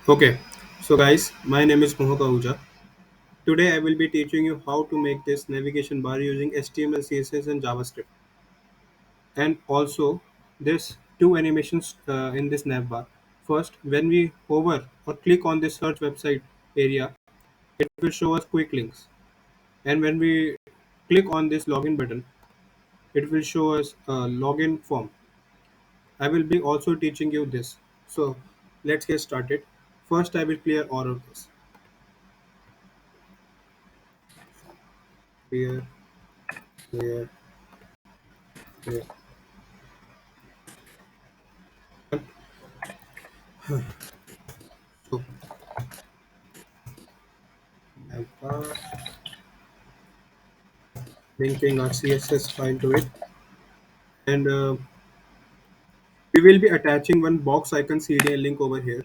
Okay, so guys, my name is Mohak Ahuja. Today I will be teaching you how to make this navigation bar using HTML, CSS and JavaScript. And also, there's two animations in this navbar. First, when we hover or click on the search website area, it will show us quick links. And when we click on this login button, it will show us a login form. I will be also teaching you this. So let's get started. First, I will clear all of this. Clear, clear, clear. So navbar, linking our CSS file to it, and we will be attaching one box icon CDN link over here.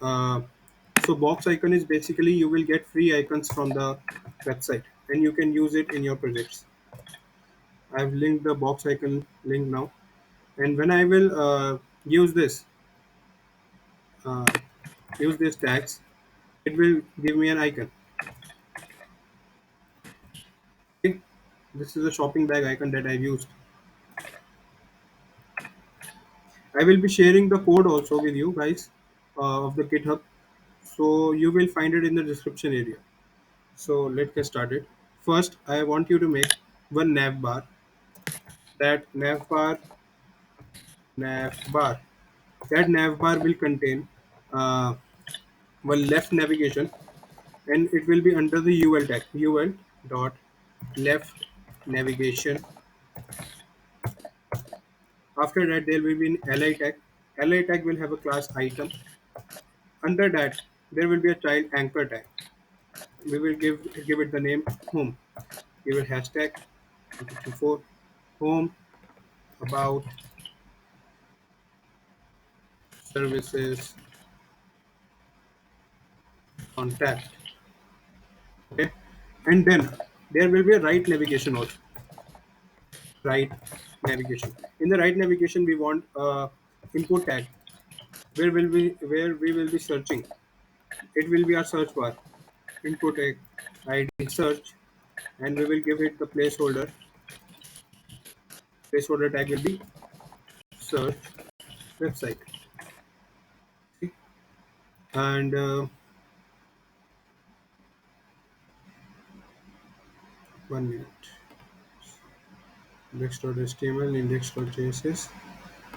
Uh, so box icon is basically you will get free icons from the website, and you can use it in your projects. I've linked the box icon link now, and when I will use this uh, use this tags, it will give me an icon. Okay? This is a shopping bag icon that I've used. I will be sharing the code also with you guys of the GitHub, so you will find it in the description area. So let's get started. First, I want you to make one nav bar. That nav bar, that nav bar will contain uh, one left navigation, and it will be under the UL tag. UL dot left navigation. After that, there will be an li tag. Li tag will have a class item. Under that, there will be a child anchor tag. We will give it the name home. Give it hashtag 254 home about services contact. Okay, and then there will be a right navigation also. Right navigation. In the right navigation, we want a input tag where we will be searching. It will be our search bar. Input tag ID search, and we will give it the placeholder. Placeholder tag will be search website. Okay? And 1 minute. Index.html, index.css,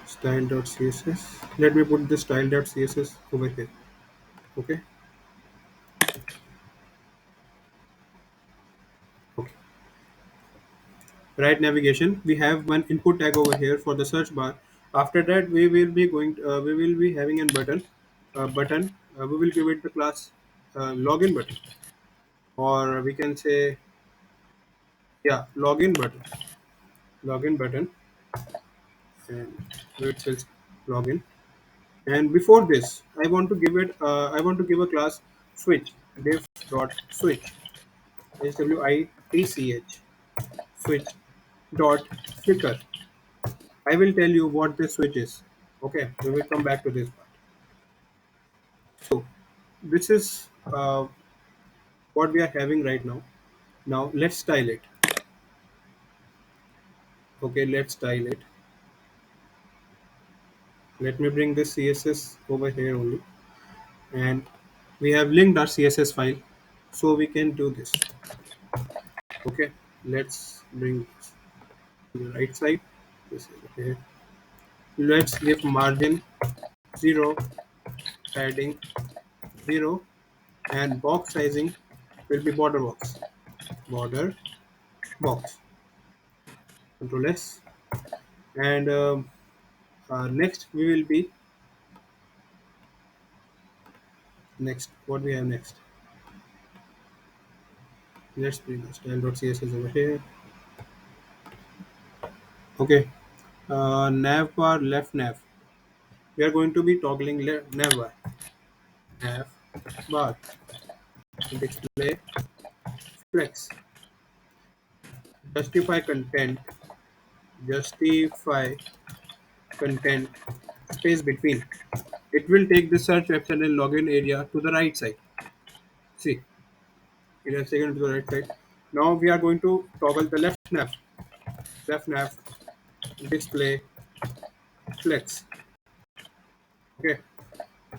style.css. Let me put the style.css over here. Okay. Okay. Right navigation. We have one input tag over here for the search bar. After that, we will be having a button. We will give it the class login button, or we can say yeah, login button, and where it says login. And before this, I want to give a class switch div dot switch switch switch dot flicker. I will tell you what this switch is. Okay, we will come back to this part. So this is what we are having right now. Now let's style it. Okay, let's style it. Let me bring this CSS over here only, and we have linked our CSS file, so we can do this. Okay, let's bring this to the right side. This is okay. Let's give margin 0, padding 0, and box sizing will be border box. Border box. Control S. And next we will be next. What we have next? Let's bring the style.css over here. Okay. Nav bar left nav. We are going to be toggling nav bar. Nav bar. Display flex. Justify content. Justify content space between. it will take the search website and login area to the right side. See, it has taken to the right side. Now we are going to toggle the left nav, display, flex. Okay.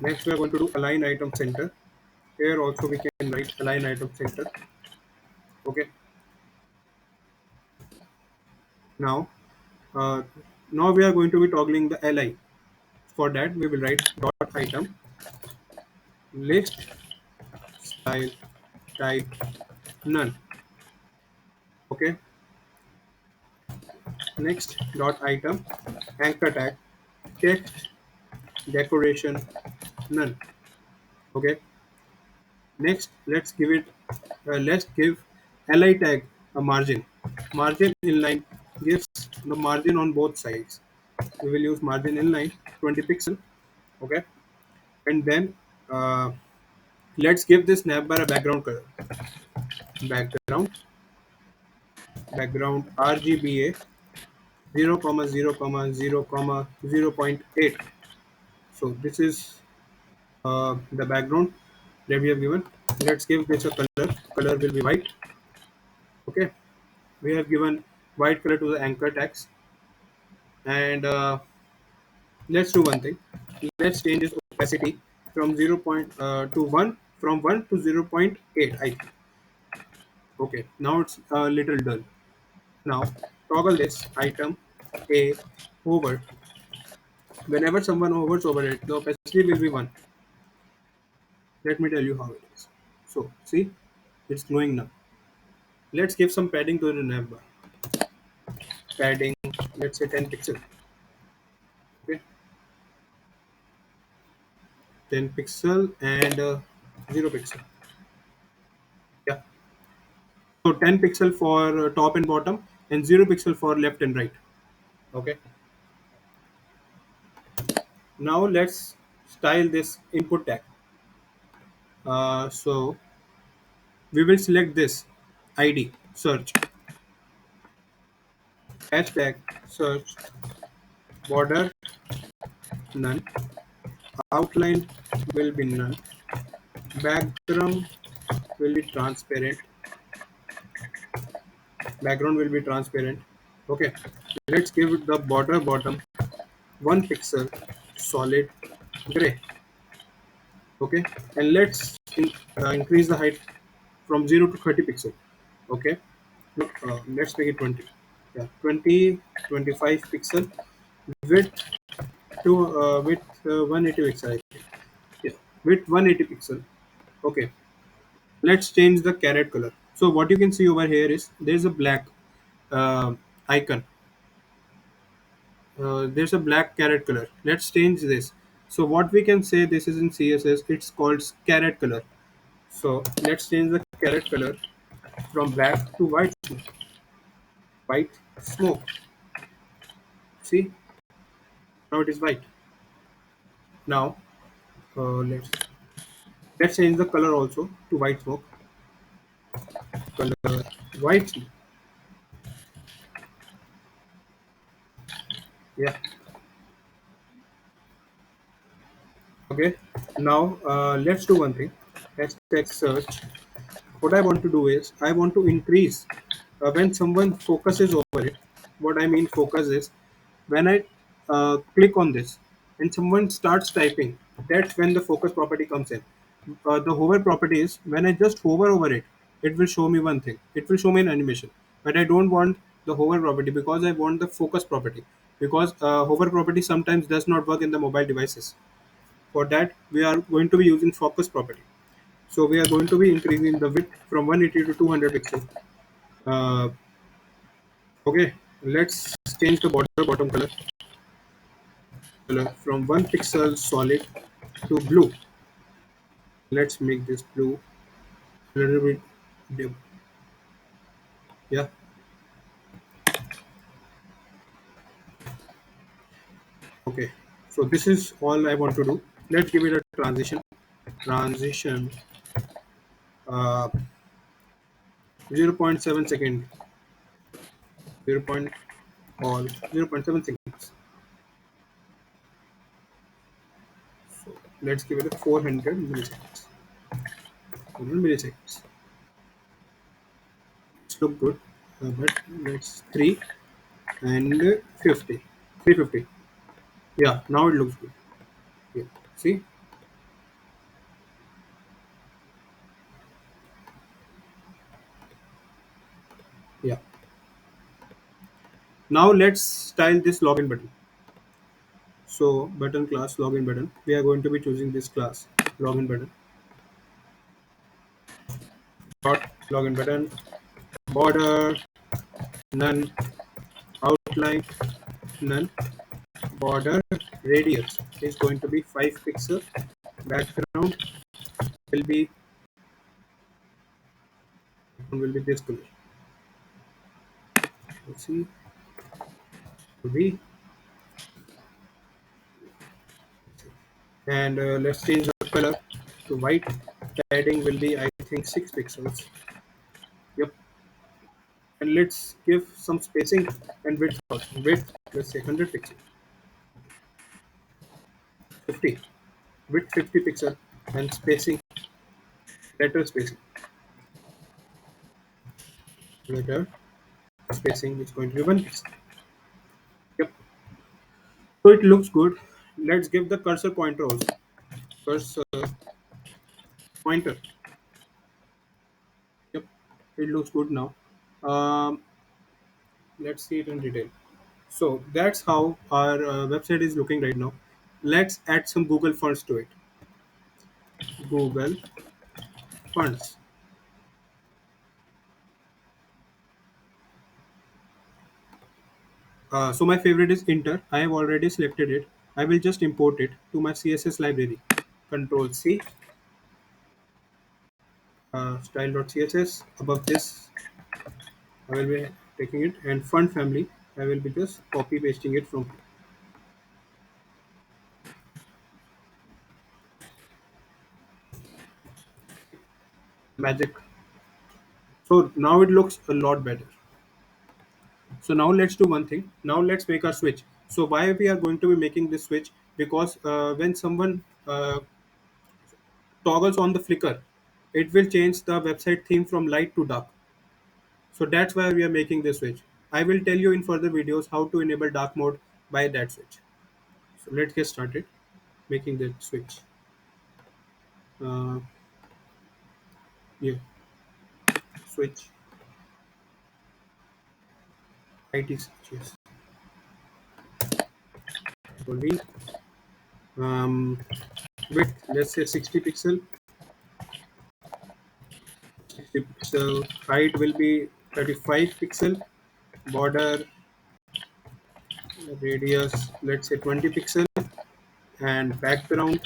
Next we are going to do align item center. Here also we can write align item center. Okay. Now, uh, now we are going to be toggling the li. For that we will write dot item list style type none. Okay. Next dot item anchor tag text decoration none. Okay. Next let's give li tag a margin. Margin inline gives the margin on both sides. We will use margin inline 20 pixel. Okay. And then uh, let's give this navbar a background color. Background RGBA 0, 0, 0, 0.8. So this is the background that we have given. Let's give this a color. Color will be white. Okay. We have given white color to the anchor tags. And let's do one thing. Let's change its opacity from to 1, from 1 to 0.8. I think. Okay. Now it's a little dull. Now toggle this item a hover. Whenever someone hovers over it, the opacity will be 1. Let me tell you how it is. So see, it's glowing now. Let's give some padding to the navbar. Padding, let's say 10 pixel. Okay, 10 pixel and 0 pixel. Yeah. So 10 pixel for top and bottom, and 0 pixel for left and right. Okay. Now let's style this input tag. So we will select this ID search, hashtag search, border none, outline will be none, background will be transparent, okay. Let's give it the border bottom 1 pixel solid gray. Okay. And let's increase the height from 0 to 30 pixel. Okay. No, let's make it 20. Yeah, 20, 25 pixel width to width 180 pixel, I think. Yeah, width 180 pixel. Okay. Let's change the caret color. So what you can see over here is there's a black uh, icon. There's a black caret color. Let's change this. So what we can say, this is in CSS, it's called caret color. So let's change the caret color from black to white smoke. White smoke. See, now it is white. Now let's change the color also to white smoke. Color white smoke. Yeah. Okay. Now let's do one thing. Let's text search. What I want to do is I want to increase when someone focuses over it. What I mean focus is when I click on this and someone starts typing, that's when the focus property comes in. The hover property is when I just hover over it, it will show me one thing. It will show me an animation, but I don't want the hover property because I want the focus property, because hover property sometimes does not work in the mobile devices. For that, we are going to be using focus property. So we are going to be increasing the width from 180 to 200 pixels. Uh, okay, let's change the border bottom color from 1 pixel solid to blue. Let's make this blue a little bit dim. Yeah. Okay. So this is all I want to do. Let's give it a transition. Transition uh, 0. 0.7 second. 0. All 0.7 seconds. Let's give it a 400 milliseconds. 400 milliseconds. It's look good, but let's 3 and 50. 350. Yeah, now it looks good. Yeah. See? Yeah. Now let's style this login button. So button class login button. We are going to be choosing this class login button. Dot login button. Border none. Outline none. Border radius is going to be 5 pixel. Background will be this color. Let's see. V and let's change the color to white. Padding will be I think 6 pixels. Yep. And let's give some spacing and width also. Width, let's say 100 pixel. 50. Width 50 pixel and spacing, letter spacing. Letter spacing is going to be 1 pixel. Yep. So it looks good. Let's give the cursor pointer also. Cursor pointer. Yep. It looks good now. Um, let's see it in detail. So that's how our website is looking right now. Let's add some Google fonts to it. Google fonts. So my favorite is Inter. I have already selected it. I will just import it to my CSS library. Control C, style.css. Above this, I will be taking it and font family. I will be just copy pasting it from Magic. So now it looks a lot better. So now let's do one thing. Now let's make a switch. So why we are going to be making this switch? Because when someone toggles on the flicker, it will change the website theme from light to dark. So that's why we are making this switch. I will tell you in further videos how to enable dark mode by that switch. So let's get started making that switch. Uh, yeah, switch IT switches. Control V. Um, width, let's say 60 pixel. 60 pixel. Height will be 35 pixel. Border radius, let's say 20 pixel. And background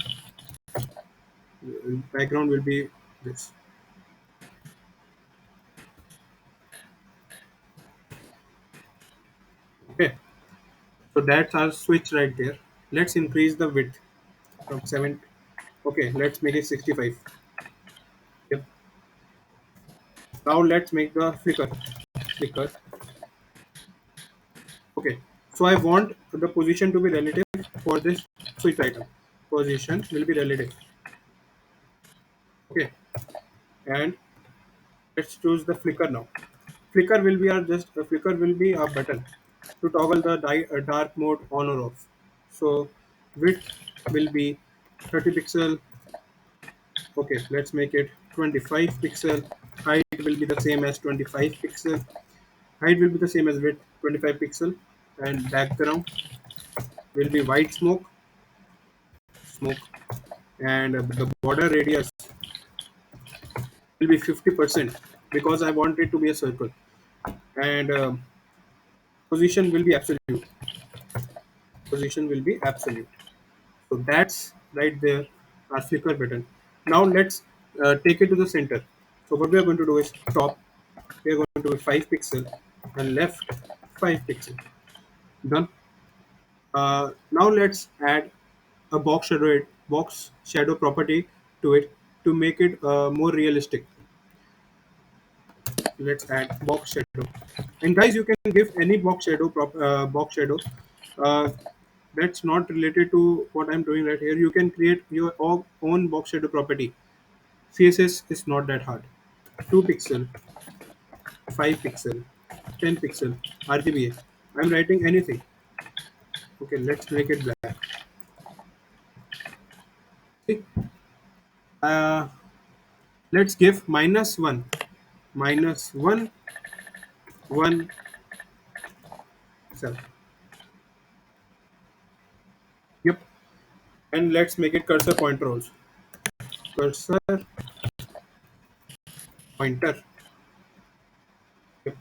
will be this. Okay. So that's our switch right there. Let's increase the width from 7. Okay, let's make it 65. Yep. Now let's make the flicker. Flicker. Okay. So I want the position to be relative for this switch item. Position will be relative. Okay. And let's choose the flicker now. Flicker will be a button to toggle the dark mode on or off. So width will be 30 pixel. Okay, let's make it 25 pixel. Height will be the same as 25 pixel. Height will be the same as width 25 pixel. And background will be white smoke. And the border radius will be 50% because I want it to be a circle. And position will be absolute. Position will be absolute. So that's right there, our flicker button. Now let's take it to the center. So what we are going to do is top, we are going to do 5 pixel and left 5 pixel. Done. Now let's add a box shadow property to it to make it more realistic. Let's add box shadow. And guys, you can give any box shadow. that's not related to what I'm doing right here. You can create your own box shadow property. CSS is not that hard. 2 pixel, 5 pixel, 10 pixel, RGBA. I'm writing anything. Okay, let's make it black. See, uh, let's give minus 1, 1, cell. Yep. And let's make it cursor pointer also. Cursor pointer. Yep.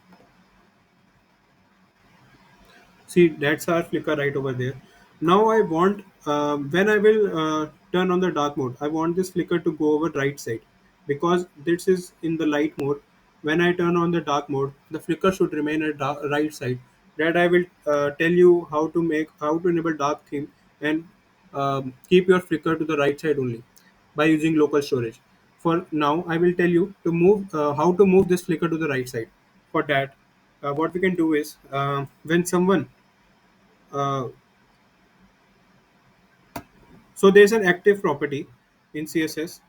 See, that's our flicker right over there. Now I want, when I will turn on the dark mode, I want this flicker to go over right side, because this is in the light mode. When I turn on the dark mode, the flicker should remain at right side. That I will tell you how to enable dark theme and keep your flicker to the right side only by using local storage. For now, I will tell you to move how to move this flicker to the right side. For that, what we can do is, when someone uh, so there's an active property in CSS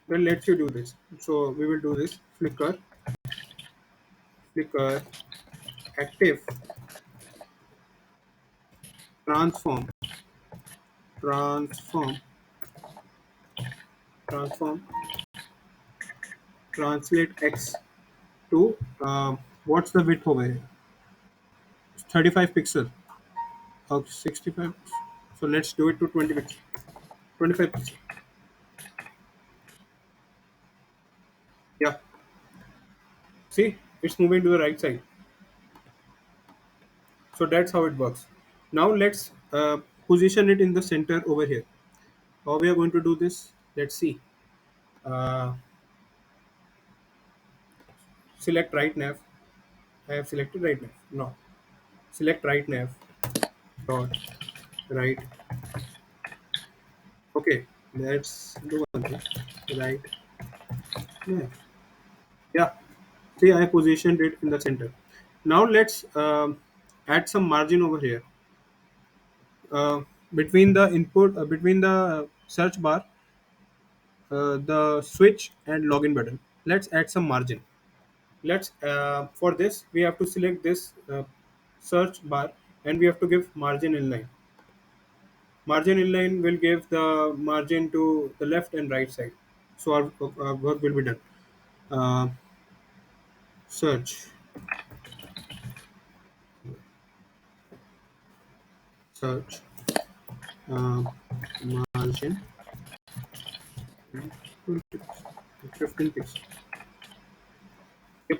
that lets you do this. So we will do this flicker active transform transform transform translate x to, what's the width over here? 35 pixel or 65. So let's do it to 20 pixel, 25 pixel. Yeah, see, it's moving to the right side. So that's how it works. Now let's position it in the center over here. How we are going to do this? Let's see. Uh, Select right nav. I have selected right nav. No. Select right nav. Dot right. Okay. Let's do one thing. Right nav. Yeah. See, I positioned it in the center. Now let's add some margin over here. Between the input, between the search bar, the switch and login button. Let's add some margin. Let's For this we have to select this search bar, and we have to give margin inline. Margin inline will give the margin to the left and right side. So our work will be done. Uh, Search, search, uh, margin, 20 pixels, 15 pixels. Yep.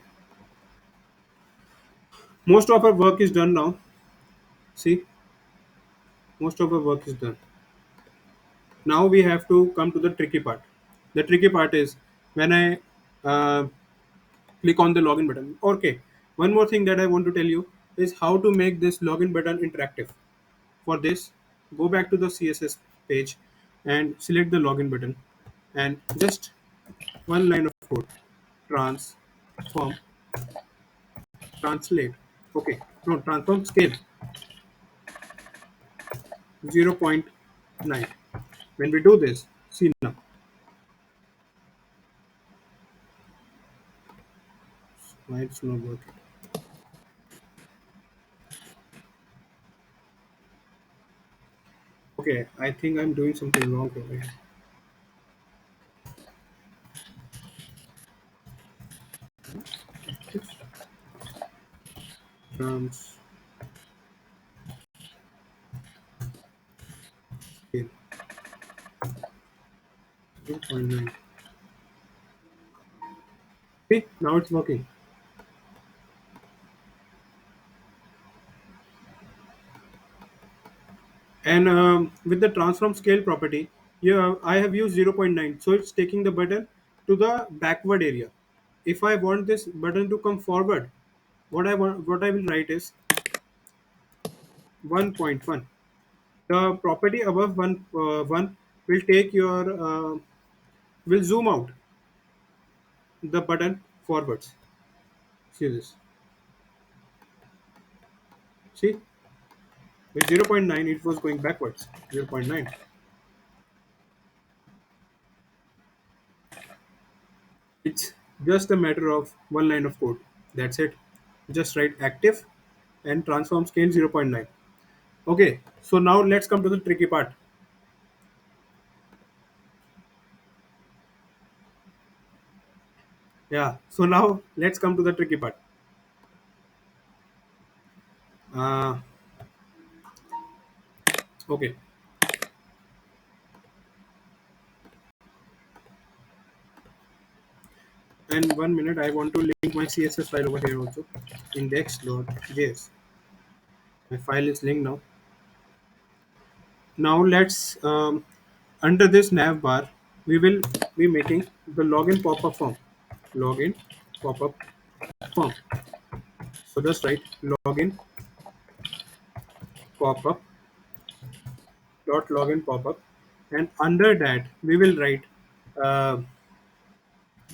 Most of our work is done now. See, most of our work is done. Now we have to come to the tricky part. The tricky part is when I click on the login button. Okay, one more thing that I want to tell you is how to make this login button interactive. For this, go back to the CSS page and select the login button, and just one line of code: transform, translate. Okay, no, transform scale 0.9. When we do this, see now, why it's not working. Okay, I think I'm doing something wrong over here. Trans scale 0.9. See, now it's working. And with the transform scale property, yeah, I have used 0.9. So it's taking the button to the backward area. If I want this button to come forward, what I will write is 1.1. The property above 1 will take your will zoom out the button forwards. See this. See, With 0.9, it was going backwards. 0.9. It's just a matter of one line of code. That's it. Just write active and transform scale 0.9. Okay, so now let's come to the tricky part. Yeah, so now let's come to the tricky part. Uh, okay, and 1 minute, I want to link my CSS file over here also. Index.js. My file is linked now. Now let's under this navbar, we will be making the login pop-up form. Login pop-up form. So just write login pop-up dot login pop-up, and under that we will write uh,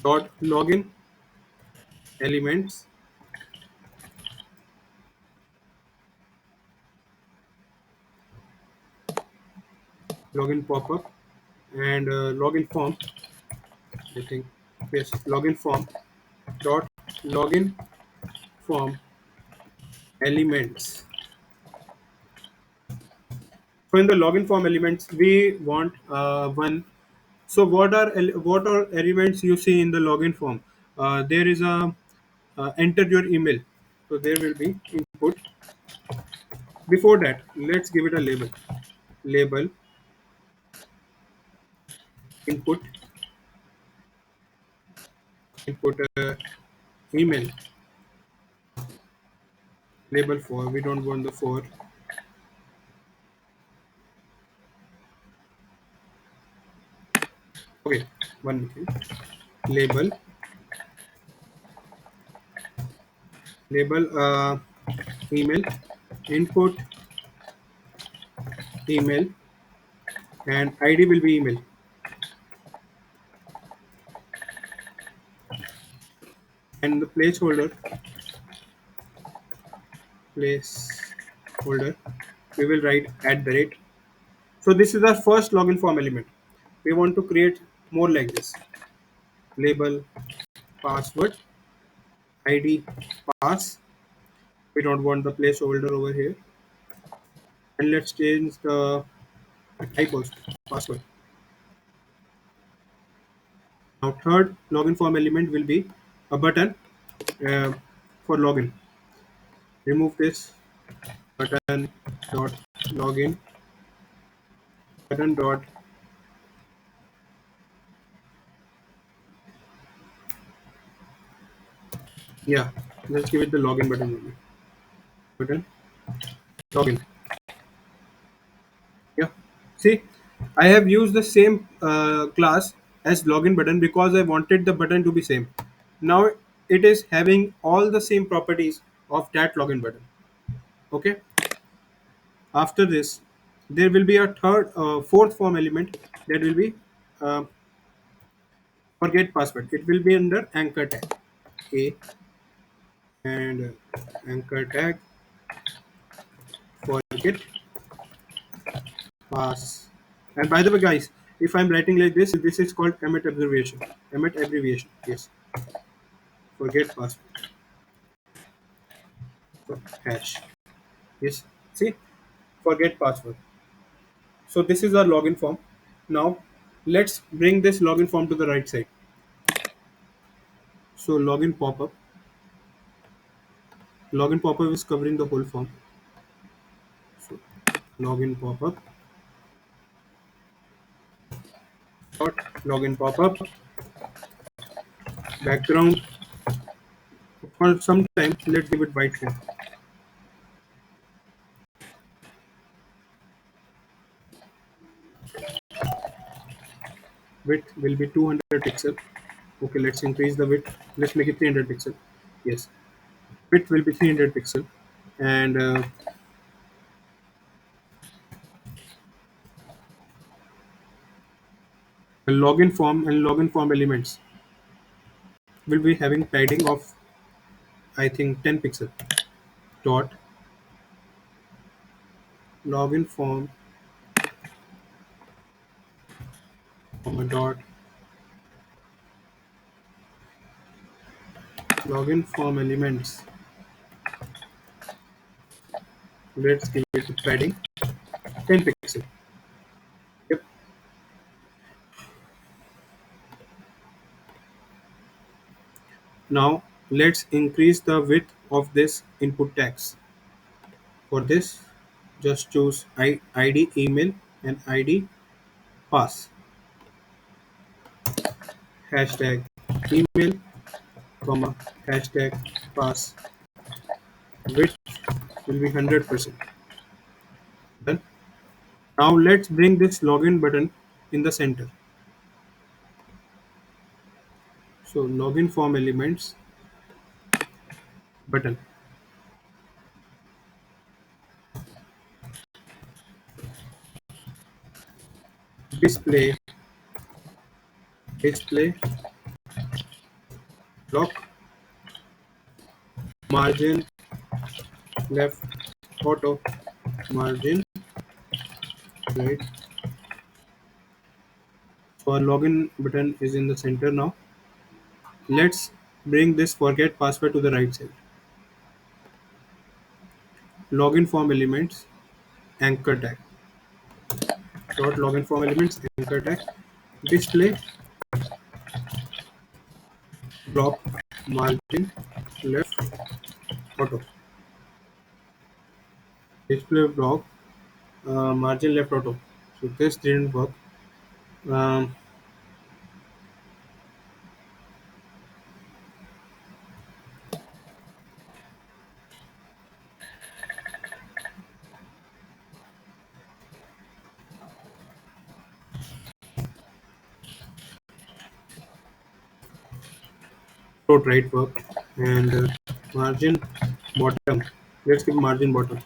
dot login elements, login pop-up, and login form. I think yes, login form dot login form elements. So in the login form elements, we want one. So what are elements you see in the login form? There is a enter your email. So there will be input. Before that, let's give it a label. Label input input email. Label for, we don't want the for. Okay, one minute. Label label email input email, and ID will be email, and the placeholder we will write at the rate. So this is our first login form element. We want to create more like this. Label password ID pass. We don't want the placeholder over here. And let's change the type also, password. Now third login form element will be a button uh, for login. Remove this button dot login button dot, yeah, let's give it the login button only. Button login. Yeah. See, I have used the same class as login button because I wanted the button to be same. Now it is having all the same properties of that login button. Okay. After this, there will be a fourth form element that will be uh, forget password. It will be under anchor tag. A and anchor tag forget pass. And by the way, guys, if I'm writing like this is called emit abbreviation. Emit abbreviation. Yes. Forget password. So hash. Yes. See, forget password. So this is our login form. Now let's bring this login form to the right side. So login pop-up. Login pop-up is covering the whole form. So login pop-up dot login pop-up background. For some time, let's give it white form. Width will be 200 pixel. Okay, let's increase the width. Let's make it 300 pixel. Yes, width will be 300 pixel, and the login form elements will be having padding of, I think, 10 pixel. Dot login form dot login form elements. Let's give it padding 10 pixel. Yep. Now let's increase the width of this input tags. For this, just choose ID email and ID pass. Hashtag email, comma, hashtag pass. Width will be 100%. Done. Now let's bring this login button in the center. So login form elements button. Display, display, block, margin, left, auto, margin, right. So our login button is in the center now. Let's bring this forget password to the right side. Login form elements, anchor tag. Dot login form elements, anchor tag. Display, block, margin, left, auto. Display block, margin left auto. So this didn't work. Um, Float right work and margin bottom. Let's give margin bottom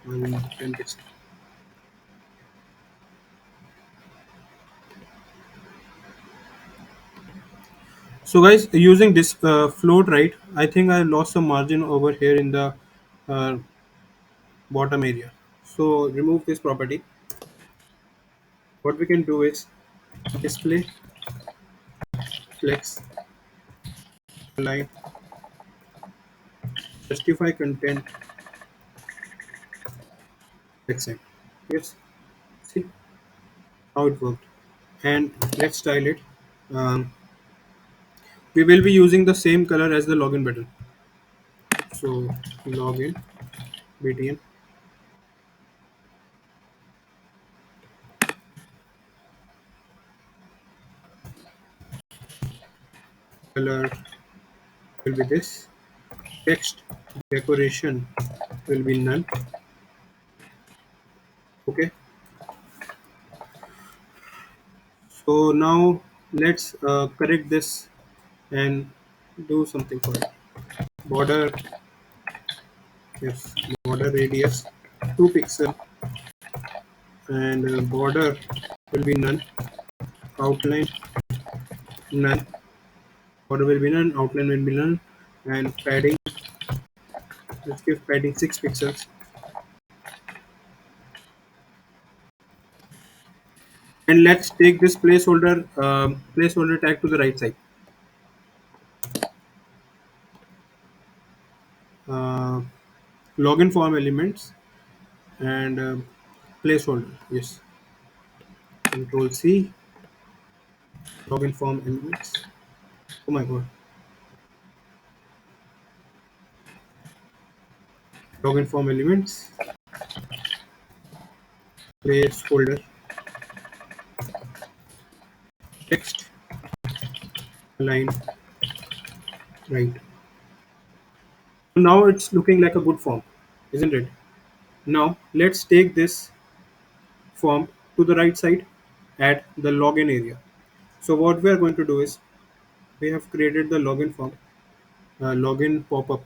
and 10 pixel. So guys, using this float right, I think I lost some margin over here in the uh, bottom area. So remove this property. What we can do is display flex line justify content accent. Yes, see how it worked. And let's style it. Um, we will be using the same color as the login button. So login btn color will be this. Text decoration will be none. Okay. So now let's correct this and do something for it. Border, yes, border radius 2 pixel and border will be none. Outline none. Border will be none. Outline will be none. And padding, let's give padding 6 pixels. And let's take this placeholder tag to the right side. Uh, Login form elements and placeholder. Yes. Control C. Login form elements. Oh my god. Login form elements. Placeholder. Text. Line. Right. So now it's looking like a good form, isn't it? Now let's take this form to the right side at the login area. So what we are going to do is we have created the login form, login pop-up.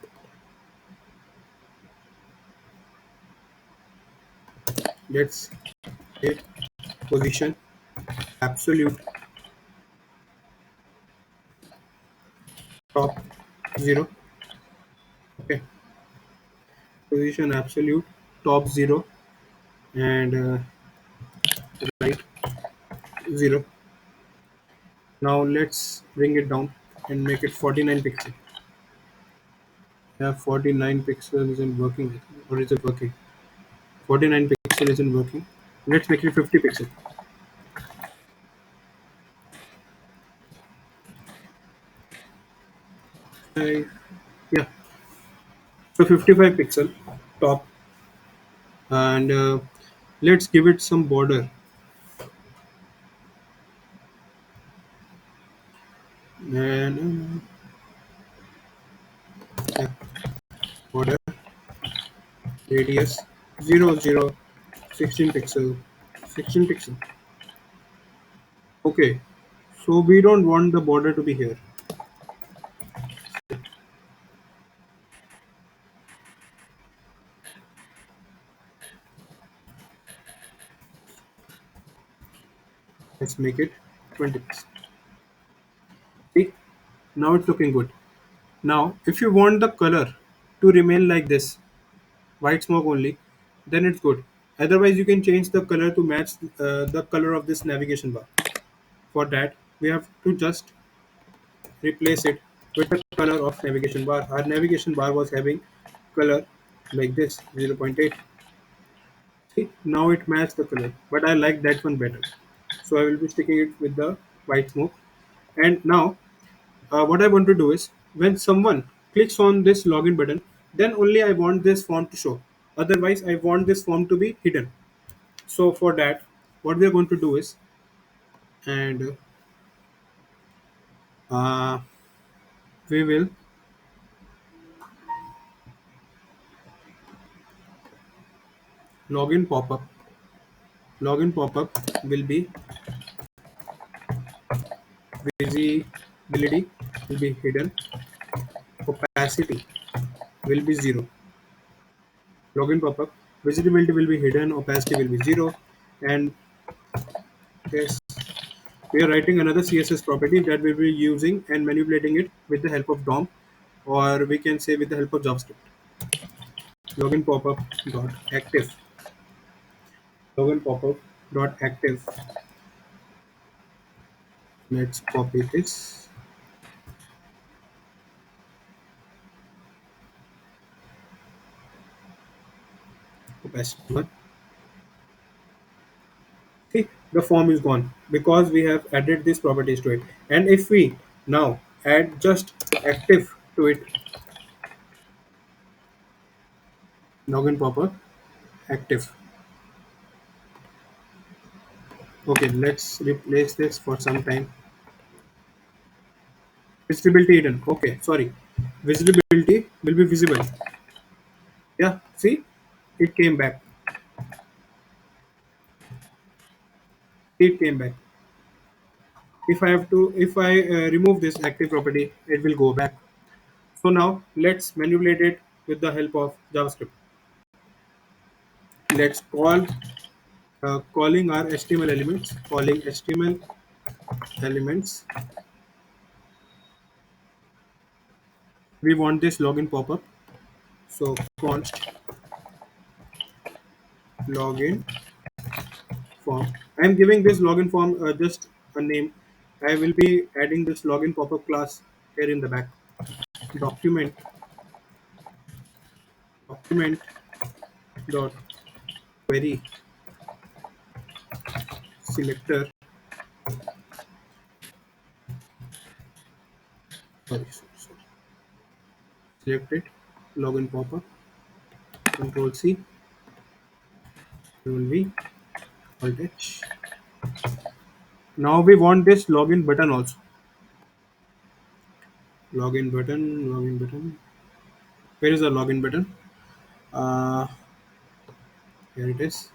Let's hit position absolute top 0. Okay, position absolute top 0. and right 0. Now let's bring it down and make it 49 pixel. Yeah, 49 pixel isn't working, or is it working? 49 pixel isn't working. Let's make it 50 pixel. I, yeah, so 55 pixel top, and let's give it some border, and yeah, border radius 0 16 pixel, 16 pixel. Okay, so we don't want the border to be here. Let's make it 20 pixel. See, now it's looking good. Now, if you want the color to remain like this, white smoke only, then it's good. Otherwise, you can change the color to match the color of this navigation bar. For that, we have to just replace it with the color of navigation bar. Our navigation bar was having color like this, 0.8. See, now it matched the color, but I like that one better. So I will be sticking it with the white smoke. And now, what I want to do is, when someone clicks on this login button, then only I want this form to show. Otherwise, I want this form to be hidden. So for that, what we are going to do is, and uh, we will login pop-up. Login pop-up will be visibility will be hidden, opacity will be 0. Login pop-up, visibility will be hidden, opacity will be 0, and yes, we are writing another CSS property that we will be using and manipulating it with the help of DOM, or we can say with the help of JavaScript. Login pop-up dot active. Login pop-up dot active. Let's copy this. Opacity 1. See, the form is gone because we have added these properties to it. And if we now add just active to it, login pop-up active. Okay, let's replace this for some time. Visibility hidden. Okay, sorry. Visibility will be visible. Yeah, see, it came back. It came back. If I remove this active property, it will go back. So now let's manipulate it with the help of JavaScript. Let's calling our HTML elements. Calling HTML elements. We want this login pop-up. So const login form. I am giving this login form just a name. I will be adding this login pop-up class here in the back. Document document dot query selector. Sorry. Select it. Login pop-up. Control C. Control V. Alt H. Now we want this login button also. Login button. Login button. Where is the login button? Uh, Here it is.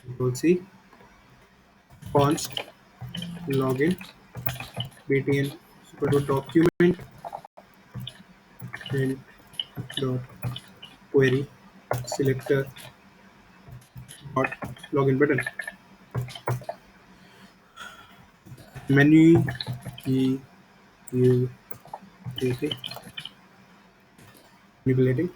Control C. Const login btn equal to document and dot query selector dot login button. Menu e u t t manipulating.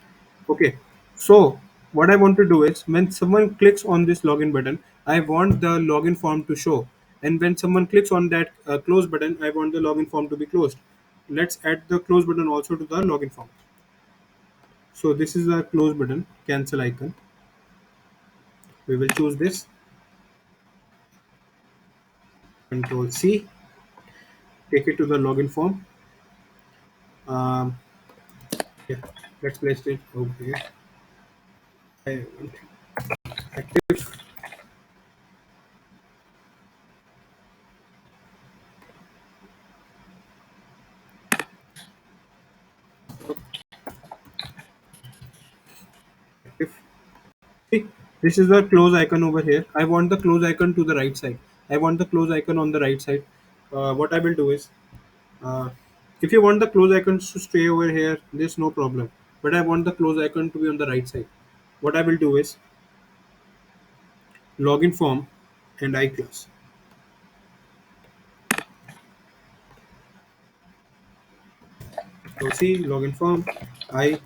Okay, so what I want to do is when someone clicks on this login button, I want the login form to show, and when someone clicks on that close button, I want the login form to be closed. Let's add the close button also to the login form. So this is the close button, cancel icon. We will choose this, control C, take it to the login form. um, yeah, let's place it over here. I want active. Active. See, this is the close icon over here. I want the close icon to the right side. I want the close icon on the right side. What I will do is, uh, if you want the close icons to stay over here, there's no problem. But I want the close icon to be on the right side. What I will do is login form and iClass. So see, login form, I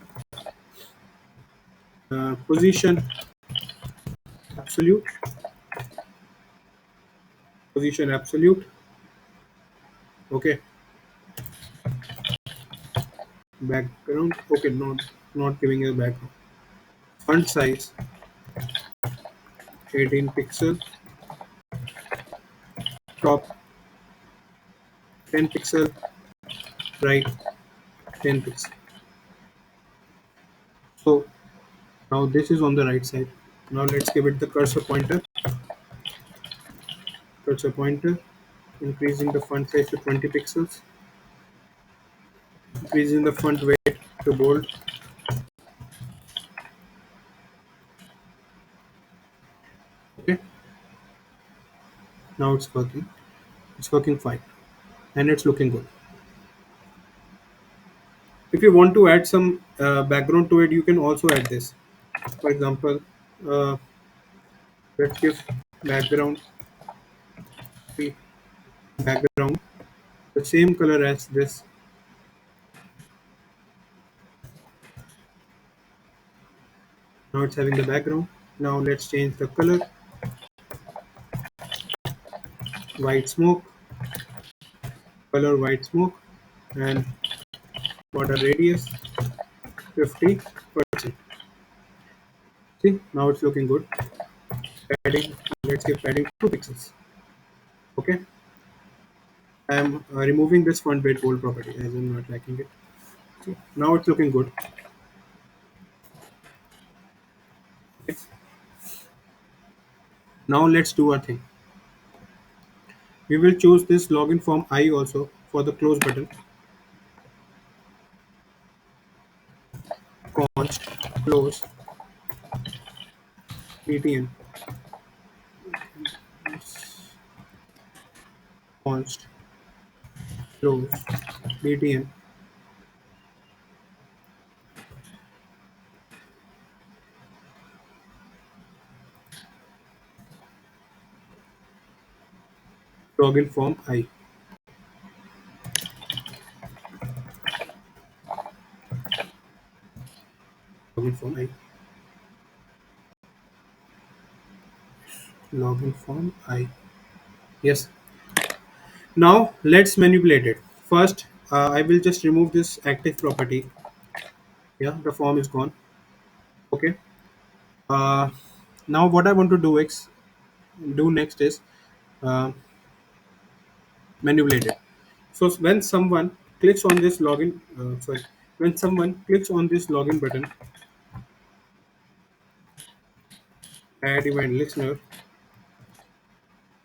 position absolute, position absolute. Okay, background. Okay, not giving a background. Font size 18 pixel. Top 10 pixel. Right 10 pixel. So now this is on the right side. Now let's give it the cursor pointer. Cursor pointer. Increasing the font size to 20 pixels. Increasing the font weight to bold. Okay. Now it's working. It's working fine, and it's looking good. If you want to add some background to it, you can also add this. For example, uh, let's give background the background the same color as this. Now it's having the background. Now let's change the color. White smoke, color white smoke, and border radius 50%. See, now it's looking good. Padding, let's give padding 2 pixels. Okay, I am removing this font weight bold property as I'm not liking it. See, now it's looking good. Okay. Now let's do a thing. We will choose this login form I also for the close button. Const close btn. Const close btn. Login form I. Login form I. Login form I. Yes. Now let's manipulate it. First, I will just remove this active property. Yeah, the form is gone. Okay. Uh, Now what I want to do next is uh, manipulate it. So when someone clicks on this login, when someone clicks on this login button, add event listener,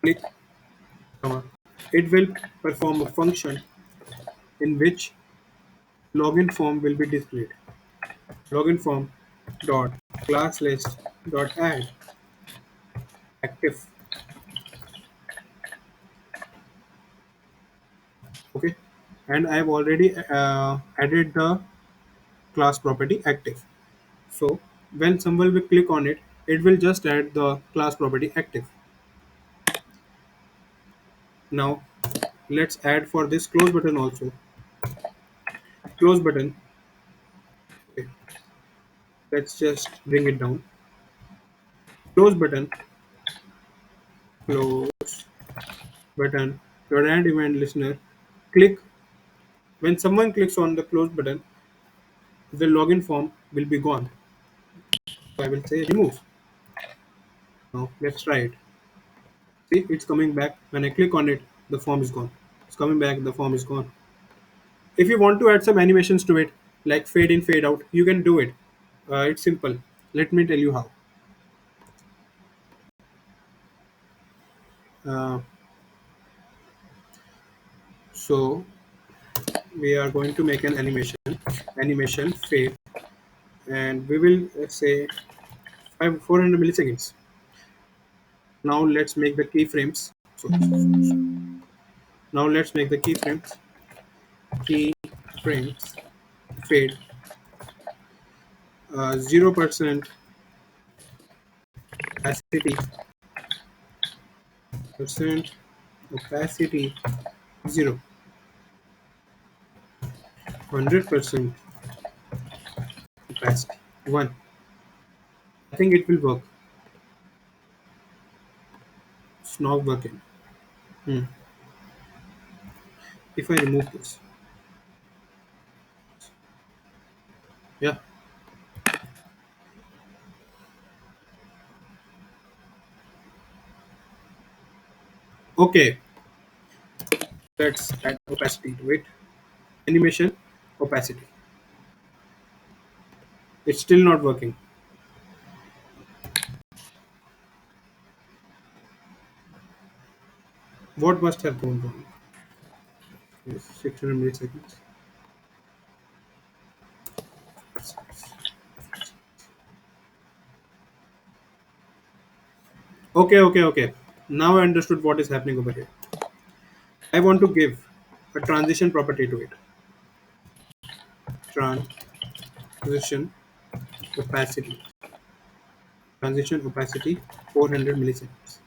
click, it will perform a function in which login form will be displayed. Login form dot class list dot add active. Okay, and I have already added the class property active. So when someone will click on it, it will just add the class property active. Now let's add for this close button also. Close button. Okay, let's just bring it down. close button, close button. To an event listener, click when someone clicks on the close button, the login form will be gone. So I will say remove. Now let's try it. See, it's coming back. When I click on it, the form is gone. It's coming back, the form is gone. If you want to add some animations to it, like fade in, fade out, you can do it. It's simple. Let me tell you how. Uh, so we are going to make an animation fade, and we will say 400 milliseconds. Now let's make the keyframes. Now let's make the keyframes. Keyframes fade 0% opacity, percent opacity 0, 100% opacity 1. I think it will work. It's not working. Hmm. If I remove this, yeah, okay. Let's add opacity to it. Animation opacity. It's still not working. What must have gone wrong? Yes, 600 milliseconds. Okay, okay, okay. Now I understood what is happening over here. I want to give a transition property to it. Transition opacity. Transition opacity 400 milliseconds.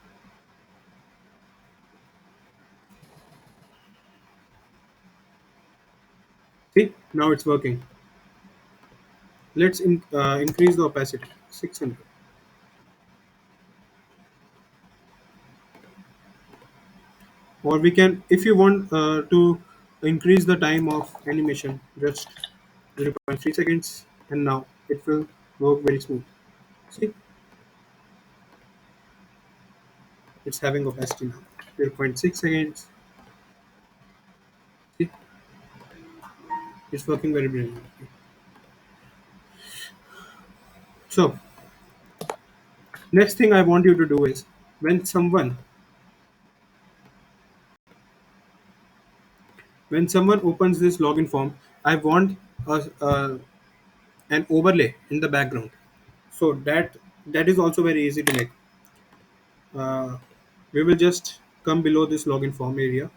See, now it's working. Let's increase the opacity 600. Or we can, if you want to increase the time of animation, just 0.3 seconds, and now it will work very smooth. See, it's having opacity now. 0.6 seconds. See, it's working very brilliantly. So, next thing I want you to do is when someone opens this login form, I want an overlay in the background. So that is also very easy to make. Uh, we will just come below this login form area,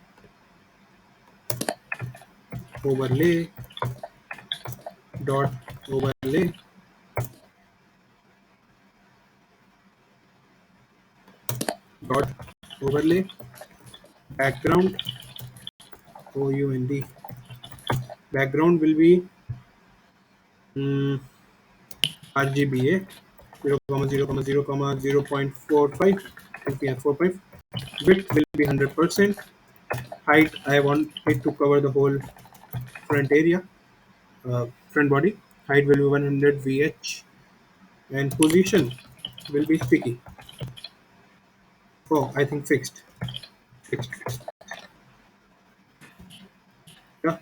overlay dot overlay dot overlay background OUND. Background will be RGBA 0,0,0,0,0.45 LPR 4.5. Width will be 100%. Height I want it to cover the whole front area, front body. Height will be 100 VH, and position will be sticky. Oh, I think fixed. Fixed. Yeah.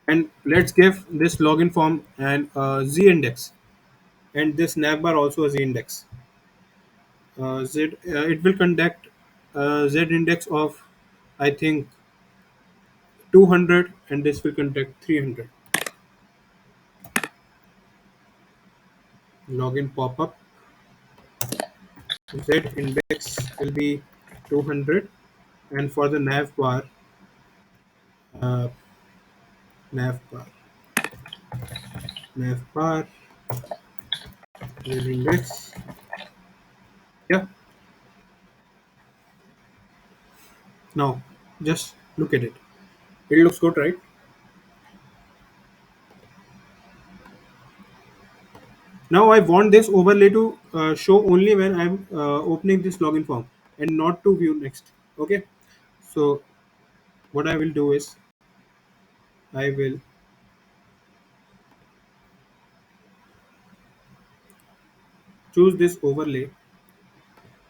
And let's give this login form an Z index, and this navbar also a Z index. It will conduct Z index of, I think, 200, and this will conduct 300. Login pop up. Z index will be 200, and for the uh, nav bar, nav bar Z index. Yeah. Now, just look at it. It looks good, right? Now I want this overlay to show only when I'm opening this login form and not to view next. Okay. So what I will do is I will choose this overlay.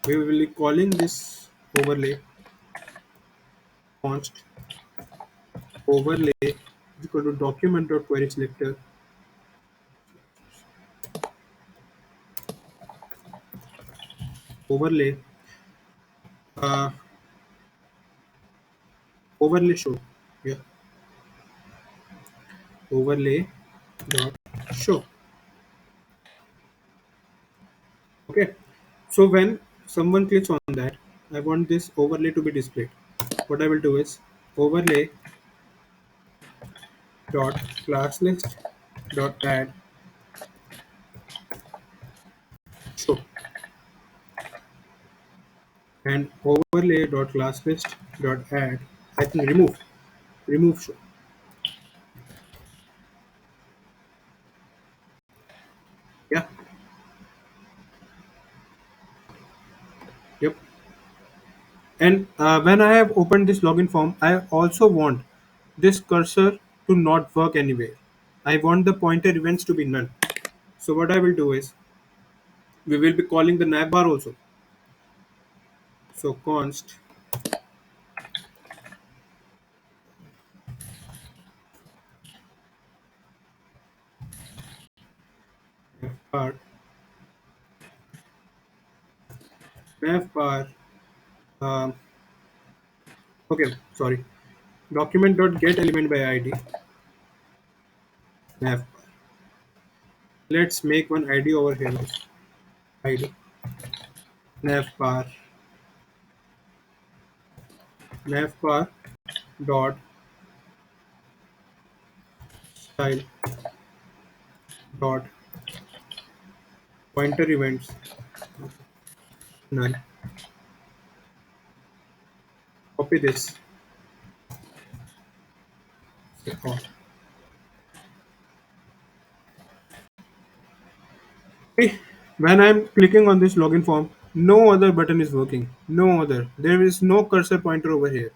We will be calling this overlay const overlay is equal to document.query selector overlay uh, overlay show. Yeah, overlay dot show. Okay. So when someone clicks on that, I want this overlay to be displayed. What I will do is overlay dot class list dot add show and overlay dot class list dot add I think remove show. Yeah. Yep. And when I have opened this login form, I also want this cursor to not work anywhere. I want the pointer events to be none. So what I will do is we will be calling the navbar also. So const navbar navbar okay, sorry, document dot get element by id nav. Let's make one id over here also. Id navbar navbar dot style dot pointer events none. Copy this. Oh. See, when I'm clicking on this login form, no other button is working. No other. There is no cursor pointer over here.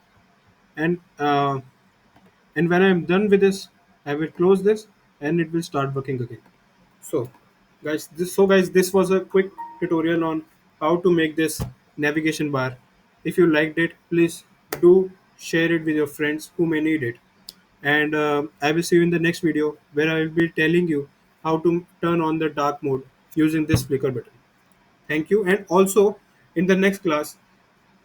And and when I'm done with this, I will close this and it will start working again. So, guys, this was a quick tutorial on how to make this navigation bar. If you liked it, please do share it with your friends who may need it. And I will see you in the next video where I will be telling you how to turn on the dark mode using this flicker button. Thank you. And also, in the next class,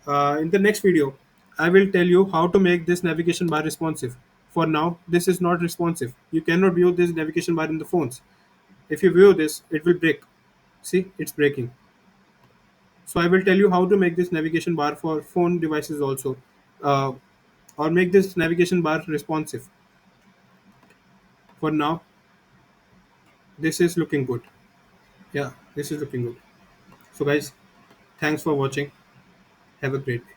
in the next video, I will tell you how to make this navigation bar responsive. For now, this is not responsive. You cannot view this navigation bar in the phones. If you view this, it will break. See, it's breaking. So I will tell you how to make this navigation bar for phone devices also, uh, or make this navigation bar responsive. For now, this is looking good. Yeah, this is looking good. So guys, thanks for watching. Have a great day.